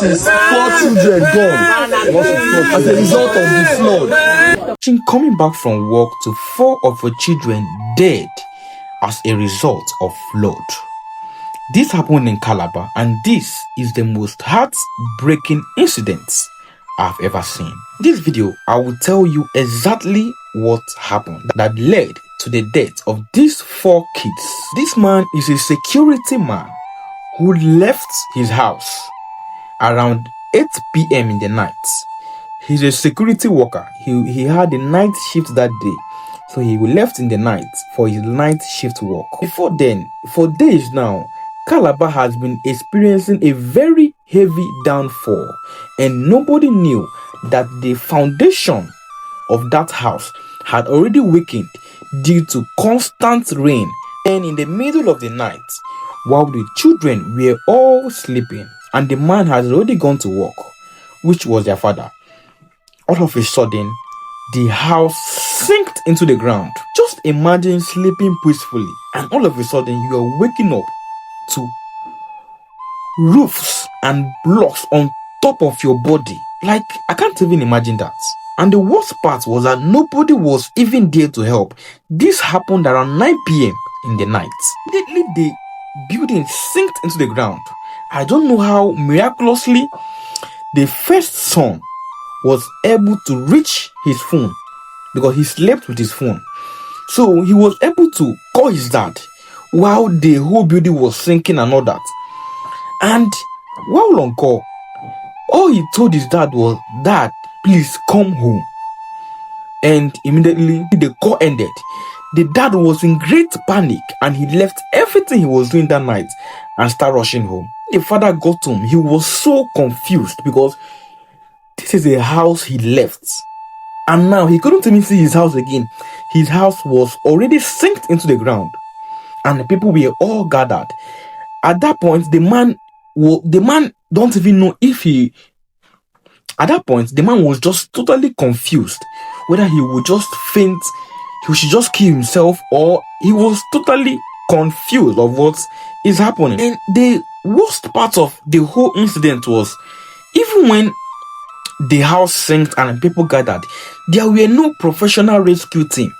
This is 4 children gone as a result of the flood. Coming back from work to 4 of her children dead as a result of flood. This happened in Calabar, and this is the most heartbreaking incident I've ever seen. This video, I will tell you exactly what happened that led to the death of these 4 kids. This man is a security man who left his house around 8 p.m. in the night. He's a security worker. He had a night shift that day, so he left in the night for his night shift work. Before then, for days now, Calabar has been experiencing a very heavy downfall, and nobody knew that the foundation of that house had already weakened due to constant rain. And in the middle of the night, while the children were all sleeping and the man has already gone to work, which was their father, all of a sudden, the house sank into the ground. Just imagine sleeping peacefully, and all of a sudden, you are waking up to roofs and blocks on top of your body. Like, I can't even imagine that. And the worst part was that nobody was even there to help. This happened around 9 p.m. in the night. Immediately, the building sank into the ground. I don't know how miraculously the first son was able to reach his phone, because he slept with his phone. So he was able to call his dad while the whole building was sinking and all that. And while on call, all he told his dad was, "Dad, please come home." And immediately the call ended. The dad was in great panic, and he left everything he was doing that night and started rushing home. The father got home. He was so confused because this is a house he left, and now he couldn't even see his house again. His house was already sunk into the ground, and the people were all gathered. At that point, the man don't even know if he. At that point, the man was just totally confused whether he would just faint, he should just kill himself, or he was totally confused of what is happening. And the worst part of the whole incident was, even when the house sank and people gathered, there were no professional rescue team.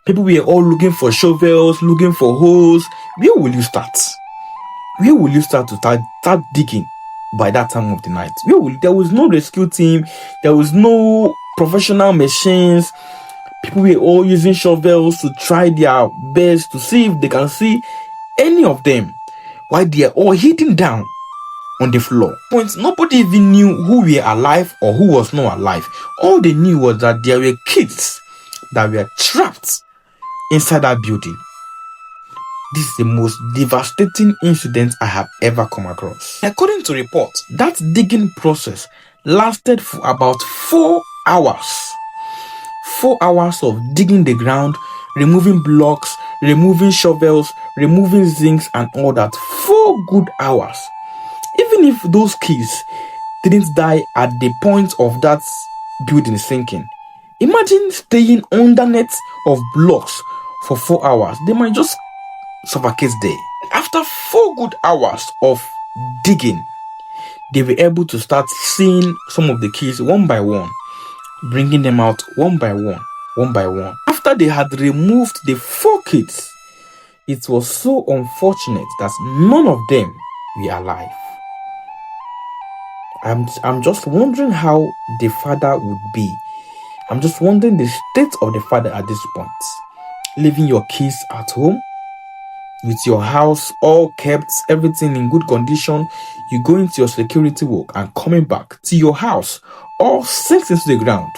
People were all looking for shovels, looking for holes. Where will you start? Where will you start to start digging by that time of the night? There was no rescue team. There was no professional machines. People were all using shovels to try their best to see if they can see any of them, while they are all hidden down on the floor. Nobody even knew who were alive or who was not alive. All they knew was that there were kids that were trapped inside that building. This is the most devastating incident I have ever come across. According to reports, that digging process lasted for about 4 hours. 4 hours of digging the ground, removing blocks, removing shovels, removing zincs and all that. 4 good hours. Even if those kids didn't die at the point of that building sinking, imagine staying underneath of blocks for 4 hours. They might just suffocate there. After 4 good hours of digging, they were able to start seeing some of the kids one by one, bringing them out one by one. After they had removed the 4 kids, it was so unfortunate that none of them were alive. I'm just wondering how the father would be. I'm just wondering the state of the father at this point. Leaving your kids at home, with your house all kept, everything in good condition. You go into your security work and coming back to your house all sinks into the ground,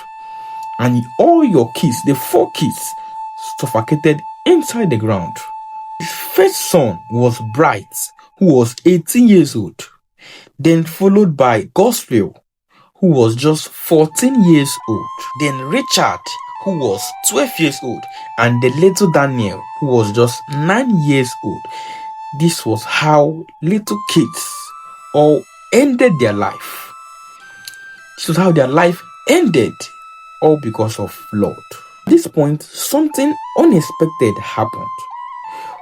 and all your kids, the 4 kids, suffocated inside the ground. His first son was Bright, who was 18 years old, then followed by Gospel, who was just 14 years old, then Richard, who was 12 years old, and the little Daniel, who was just 9 years old. This was how little kids all ended their life. This was how their life ended, all because of flood. At this point, something unexpected happened.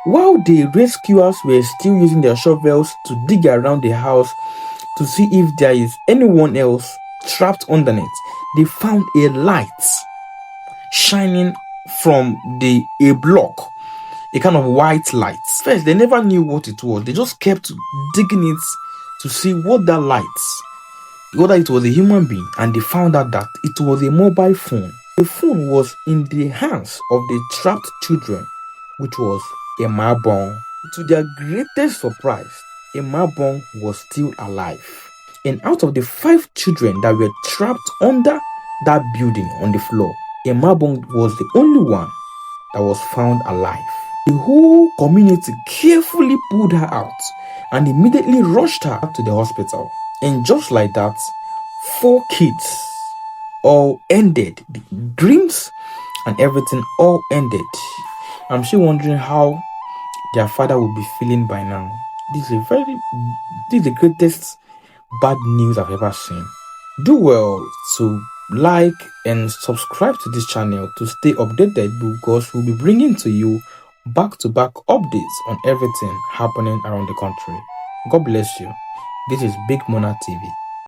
While the rescuers were still using their shovels to dig around the house, to see if there is anyone else trapped underneath, they found a light shining from a block, a kind of white light. First, they never knew what it was. They just kept digging it to see what that light, whether it was a human being, and they found out that it was a mobile phone. The phone was in the hands of the trapped children, which was a Mabon. To their greatest surprise, a Mabon was still alive. And out of the 5 children that were trapped under that building on the floor, a Mabon was the only one that was found alive. The whole community carefully pulled her out and immediately rushed her to the hospital. And just like that, 4 kids all ended. The dreams and everything all ended. I'm still wondering how their father will be feeling by now. This is the greatest bad news I've ever seen. Do well to like and subscribe to this channel to stay updated, because we'll be bringing to you back-to-back updates on everything happening around the country. God bless you. This is Big Mona TV.